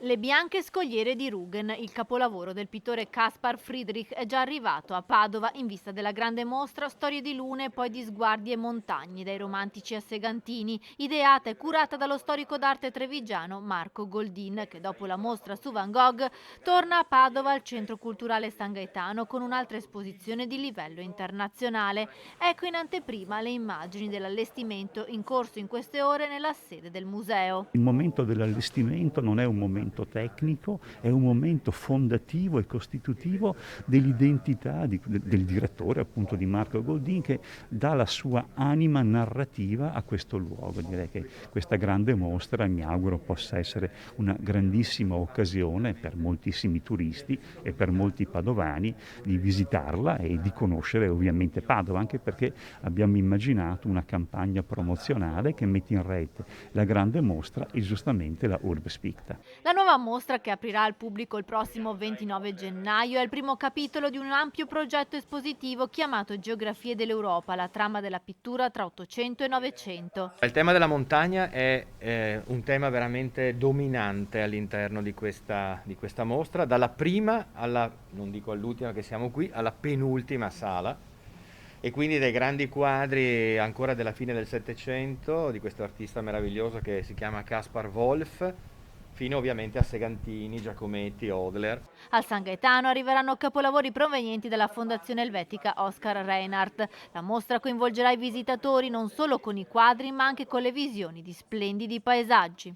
Le bianche scogliere di Rügen, il capolavoro del pittore Caspar Friedrich, è già arrivato a Padova in vista della grande mostra Storie di lune e poi di sguardi e montagne, dai romantici a segantini, ideata e curata dallo storico d'arte trevigiano Marco Goldin, che dopo la mostra su Van Gogh torna a Padova al Centro Culturale San Gaetano con un'altra esposizione di livello internazionale. Ecco in anteprima le immagini dell'allestimento in corso in queste ore nella sede del museo. Il momento dell'allestimento non è un momento tecnico, è un momento fondativo e costitutivo dell'identità del direttore, appunto di Marco Goldin, che dà la sua anima narrativa a questo luogo. Direi che questa grande mostra, mi auguro, possa essere una grandissima occasione per moltissimi turisti e per molti padovani di visitarla e di conoscere ovviamente Padova, anche perché abbiamo immaginato una campagna promozionale che mette in rete la grande mostra e giustamente la Urbs Picta. La nuova mostra, che aprirà al pubblico il prossimo 29 gennaio, è il primo capitolo di un ampio progetto espositivo chiamato Geografie dell'Europa, la trama della pittura tra 800 e 900. Il tema della montagna è un tema veramente dominante all'interno di questa mostra, dalla prima alla, non dico all'ultima che siamo qui, alla penultima sala. E quindi dai grandi quadri ancora della fine del Settecento, di questo artista meraviglioso che si chiama Caspar Wolf, fino ovviamente a Segantini, Giacometti, Hodler. Al San Gaetano arriveranno capolavori provenienti dalla Fondazione Elvetica Oscar Reinhardt. La mostra coinvolgerà i visitatori non solo con i quadri, ma anche con le visioni di splendidi paesaggi.